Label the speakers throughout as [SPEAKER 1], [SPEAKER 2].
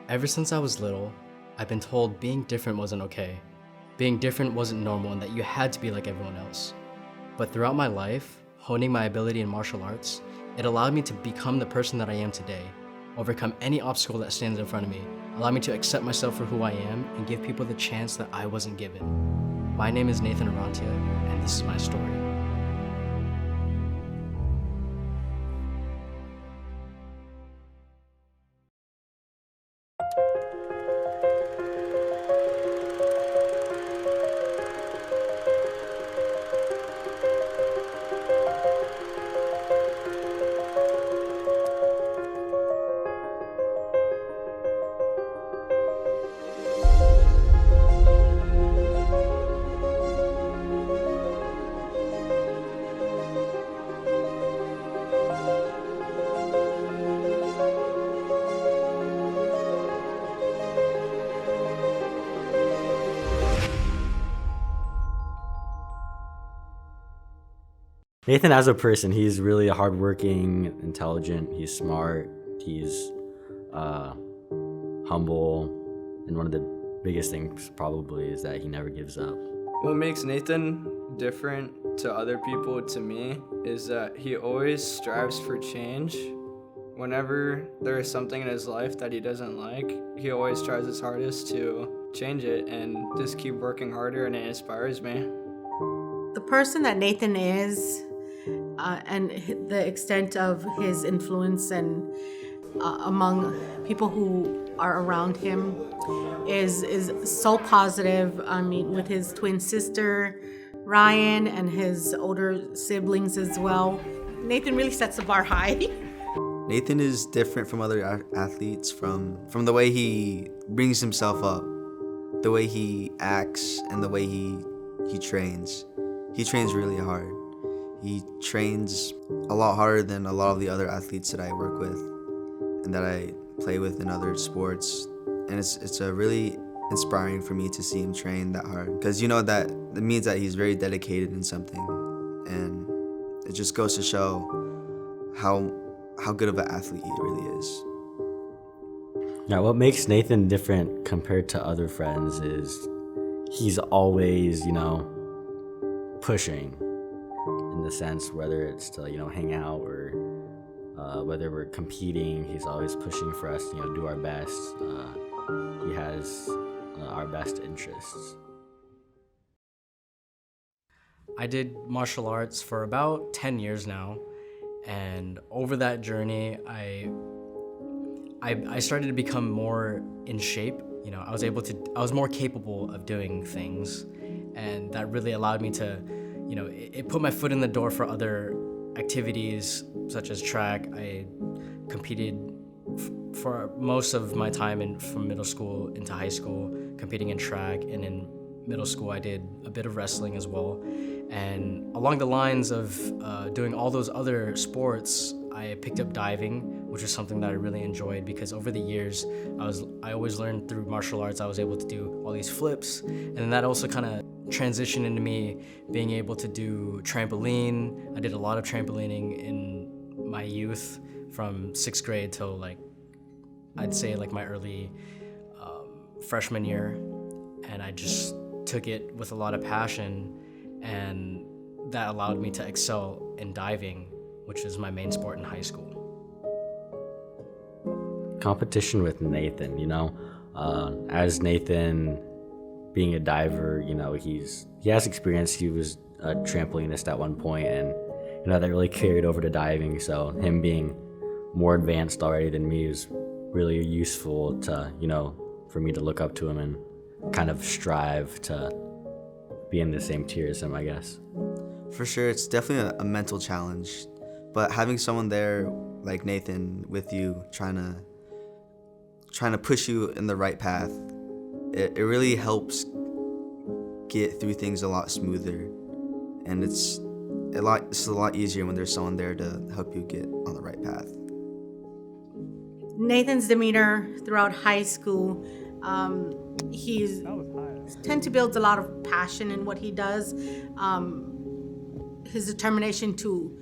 [SPEAKER 1] Ever since I was little, I've been told being different wasn't okay. Being different wasn't normal and that you had to be like everyone else. But throughout my life, honing my ability in martial arts, it allowed me to become the person that I am today, overcome any obstacle that stands in front of me, allow me to accept myself for who I am and give people the chance that I wasn't given. My name is Nathan Arantia, and this is my story.
[SPEAKER 2] Nathan, as a person, he's really hardworking, intelligent, he's smart, he's humble, and one of the biggest things probably is that he never gives up.
[SPEAKER 3] What makes Nathan different to other people, to me, is that he always strives for change. Whenever there is something in his life that he doesn't like, he always tries his hardest to change it and just keep working harder, and it inspires me.
[SPEAKER 4] The person that Nathan is, and the extent of his influence and among people who are around him is so positive. I mean, with his twin sister, Ryan, and his older siblings as well. Nathan really sets the bar high.
[SPEAKER 5] Nathan is different from other athletes from the way he brings himself up, the way he acts, and the way he trains. He trains really hard. He trains a lot harder than a lot of the other athletes that I work with and that I play with in other sports. And it's a really inspiring for me to see him train that hard, because that it means that he's very dedicated in something, and it just goes to show how good of an athlete he really is.
[SPEAKER 2] Now, what makes Nathan different compared to other friends is he's always, pushing, in the sense whether it's to, hang out or whether we're competing, he's always pushing for us to, do our best. He has our best interests.
[SPEAKER 1] I did martial arts for about 10 years now, and over that journey, I started to become more in shape. I was more capable of doing things, and that really allowed me to, it put my foot in the door for other activities such as track. I competed for most of my time from middle school into high school, competing in track, and in middle school I did a bit of wrestling as well. And along the lines of doing all those other sports, I picked up diving, which was something that I really enjoyed, because over the years, I always learned through martial arts. I was able to do all these flips, and then that also kind of transitioned into me being able to do trampoline. I did a lot of trampolining in my youth, from 6th grade till I'd say my early freshman year, and I just took it with a lot of passion, and that allowed me to excel in diving, which is my main sport in high school.
[SPEAKER 2] Competition with Nathan, as Nathan being a diver, he has experience. He was a trampolinist at one point, and that really carried over to diving. So him being more advanced already than me was really useful to, for me to look up to him and kind of strive to be in the same tier as him, I guess.
[SPEAKER 5] For sure, it's definitely a mental challenge, but having someone there like Nathan with you, trying to push you in the right path, it really helps get through things a lot smoother, and it's a lot easier when there's someone there to help you get on the right path.
[SPEAKER 4] Nathan's demeanor throughout high school, he's tend to build a lot of passion in what he does. His determination to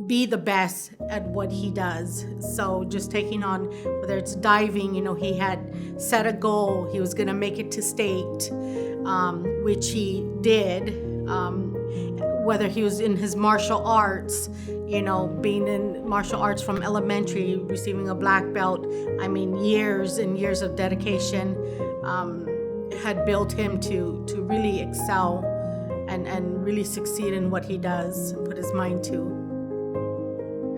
[SPEAKER 4] be the best at what he does. So just taking on, whether it's diving, he had set a goal. He was going to make it to state, which he did. Whether he was in his martial arts, being in martial arts from elementary, receiving a black belt, years and years of dedication had built him to really excel and really succeed in what he does and put his mind to.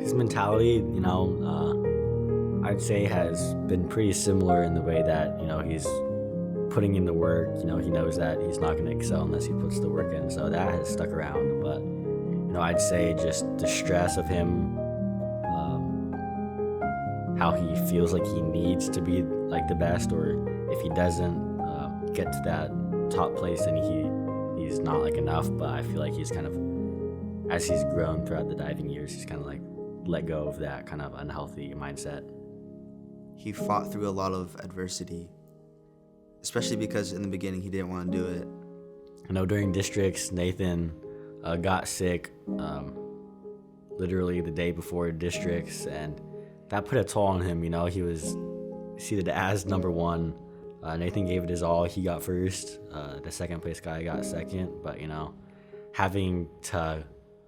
[SPEAKER 2] His mentality, I'd say has been pretty similar in the way that, he's putting in the work. He knows that he's not going to excel unless he puts the work in. So that has stuck around. But, I'd say just the stress of him, how he feels like he needs to be like the best, or if he doesn't get to that top place, then he's not like enough. But I feel like he's kind of, as he's grown throughout the diving years, he's kind of like let go of that kind of unhealthy mindset.
[SPEAKER 5] He fought through a lot of adversity, especially because in the beginning he didn't want to do it.
[SPEAKER 2] During districts, Nathan got sick literally the day before districts, and that put a toll on him. He was seated as number one. Nathan gave it his all. He got first. The second place guy got second. But, having to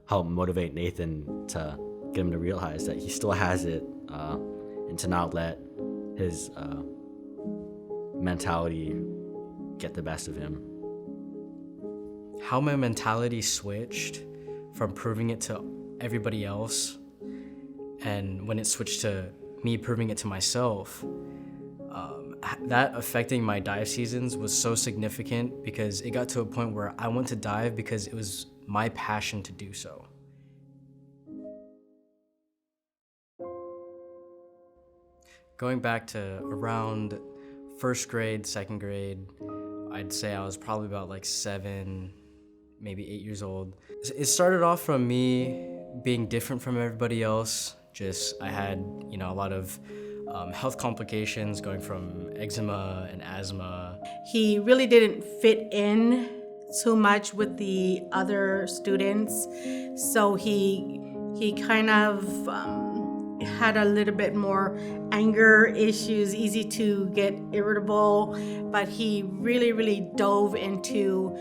[SPEAKER 2] help motivate Nathan to get him to realize that he still has it, and to not let his mentality get the best of him.
[SPEAKER 1] How my mentality switched from proving it to everybody else, and when it switched to me proving it to myself, that affecting my dive seasons was so significant, because it got to a point where I went to dive because it was my passion to do so. Going back to around first grade, second grade, I'd say I was probably about like 7, maybe 8 years old. It started off from me being different from everybody else. I had, a lot of health complications, going from eczema and asthma.
[SPEAKER 4] He really didn't fit in too much with the other students, so he kind of had a little bit more anger issues, easy to get irritable, but he really dove into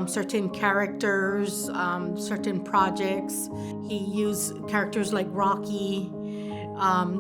[SPEAKER 4] certain characters, certain projects. He used characters like Rocky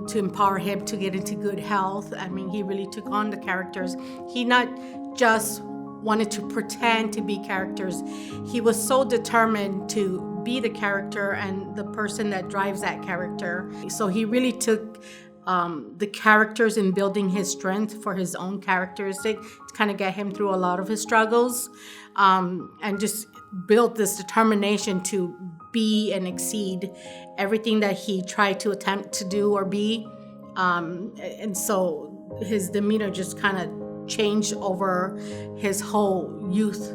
[SPEAKER 4] to empower him to get into good health. He really took on the characters. He not just wanted to pretend to be characters. He was so determined to be the character and the person that drives that character. So he really took the characters in building his strength for his own characteristic to kind of get him through a lot of his struggles, and just built this determination to be and exceed everything that he tried to attempt to do or be. And so his demeanor just kind of changed over his whole youth,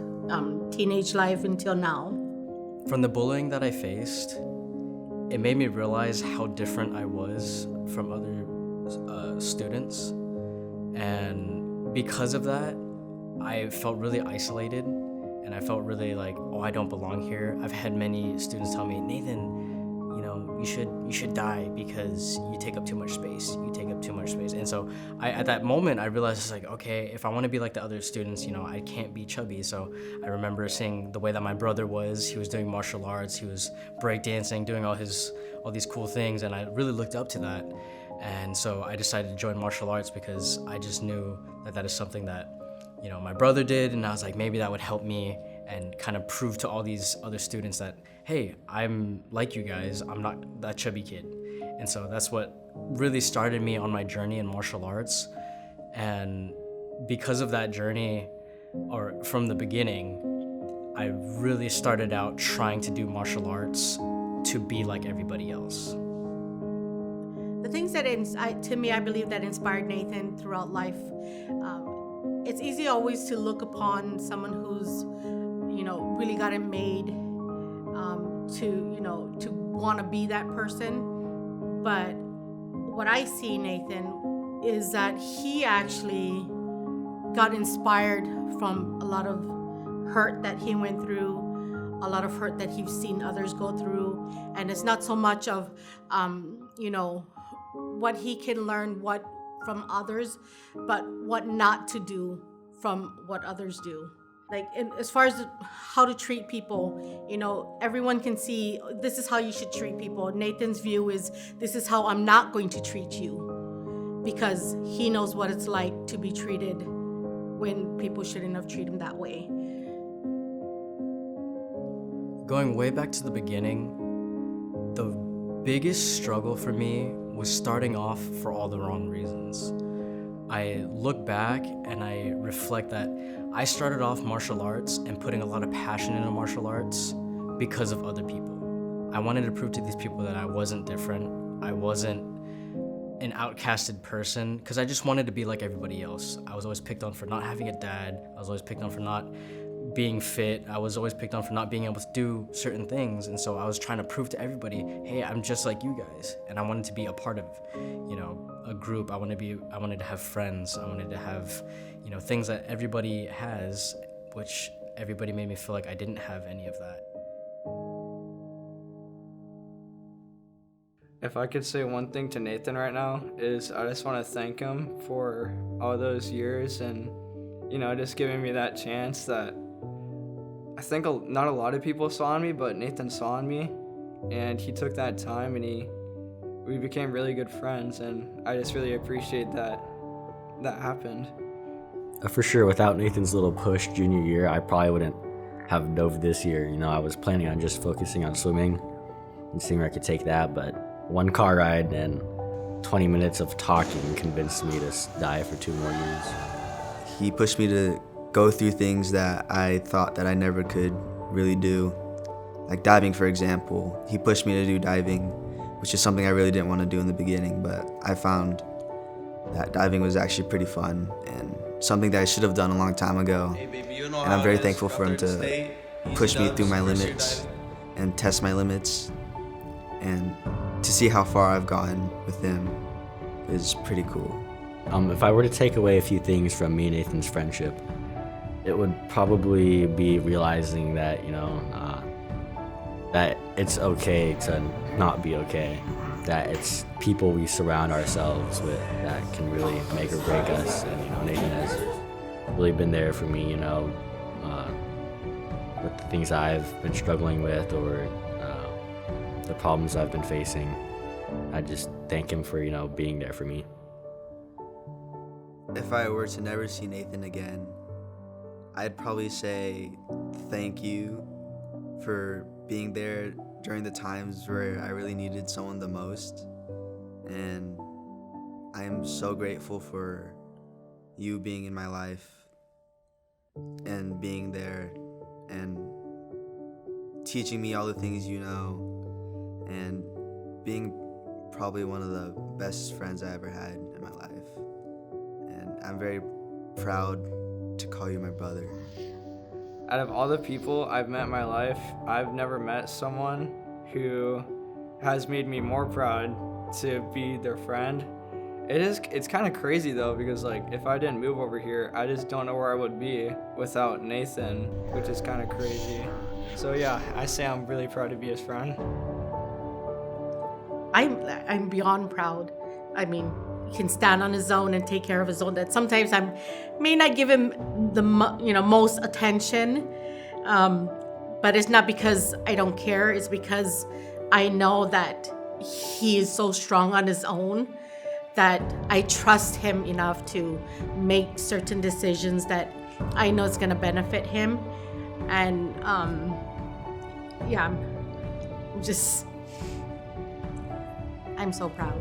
[SPEAKER 4] teenage life until now.
[SPEAKER 1] From the bullying that I faced, it made me realize how different I was from other students. And because of that, I felt really isolated, and I felt really like, oh, I don't belong here. I've had many students tell me, Nathan, you should die because you take up too much space. And so at that moment, I realized it's like, okay, if I want to be like the other students, I can't be chubby. So I remember seeing the way that my brother was. He was doing martial arts. He was breakdancing, doing all these cool things. And I really looked up to that. And so I decided to join martial arts because I just knew that is something that, my brother did. And I was like, maybe that would help me and kind of prove to all these other students that, hey, I'm like you guys. I'm not that chubby kid. And so that's what really started me on my journey in martial arts. And because of that journey, or from the beginning, I really started out trying to do martial arts to be like everybody else.
[SPEAKER 4] The things that, to me, I believe that inspired Nathan throughout life, it's easy always to look upon someone who's, really got it made, to want to be that person. But what I see, Nathan, is that he actually got inspired from a lot of hurt that he went through, a lot of hurt that he's seen others go through. And it's not so much of, what he can learn from others, but what not to do from what others do. Like, as far as how to treat people, everyone can see this is how you should treat people. Nathan's view is this is how I'm not going to treat you, because he knows what it's like to be treated when people shouldn't have treated him that way.
[SPEAKER 1] Going way back to the beginning, the biggest struggle for me was starting off for all the wrong reasons. I look back and I reflect that I started off martial arts and putting a lot of passion into martial arts because of other people. I wanted to prove to these people that I wasn't different. I wasn't an outcasted person, because I just wanted to be like everybody else. I was always picked on for not having a dad. I was always picked on for not being fit. I was always picked on for not being able to do certain things. And so I was trying to prove to everybody, hey, I'm just like you guys. And I wanted to be a part of, a group. I wanted to have friends. I wanted to have, things that everybody has, which everybody made me feel like I didn't have any of that.
[SPEAKER 3] If I could say one thing to Nathan right now is I just want to thank him for all those years and, just giving me that chance that I think not a lot of people saw in me, but Nathan saw in me, and he took that time and we became really good friends, and I just really appreciate that happened.
[SPEAKER 2] For sure, without Nathan's little push junior year, I probably wouldn't have dove this year. I was planning on just focusing on swimming and seeing where I could take that, but one car ride and 20 minutes of talking convinced me to dive for 2 more years.
[SPEAKER 5] He pushed me to go through things that I thought that I never could really do. Like diving, for example. He pushed me to do diving, which is something I really didn't want to do in the beginning, but I found that diving was actually pretty fun and something that I should have done a long time ago.
[SPEAKER 6] Hey, baby,
[SPEAKER 5] and I'm very thankful for him to push me through my limits and test my limits, and to see how far I've gotten with him is pretty cool.
[SPEAKER 2] If I were to take away a few things from me and Nathan's friendship, it would probably be realizing that, that it's okay to not be okay. That it's people we surround ourselves with that can really make or break us. And, Nathan has really been there for me, with the things I've been struggling with or the problems I've been facing. I just thank him for, being there for me.
[SPEAKER 5] If I were to never see Nathan again, I'd probably say thank you for being there during the times where I really needed someone the most. And I am so grateful for you being in my life and being there and teaching me all the things you know and being probably one of the best friends I ever had in my life. And I'm very proud to call you my brother.
[SPEAKER 3] Out of all the people I've met in my life, I've never met someone who has made me more proud to be their friend. It's kind of crazy though, because if I didn't move over here, I just don't know where I would be without Nathan, which is kind of crazy. So yeah, I say I'm really proud to be his friend.
[SPEAKER 4] I'm beyond proud. I mean, he can stand on his own and take care of his own. That sometimes I may not give him the most attention, but it's not because I don't care. It's because I know that he is so strong on his own that I trust him enough to make certain decisions that I know is going to benefit him. And I'm so proud.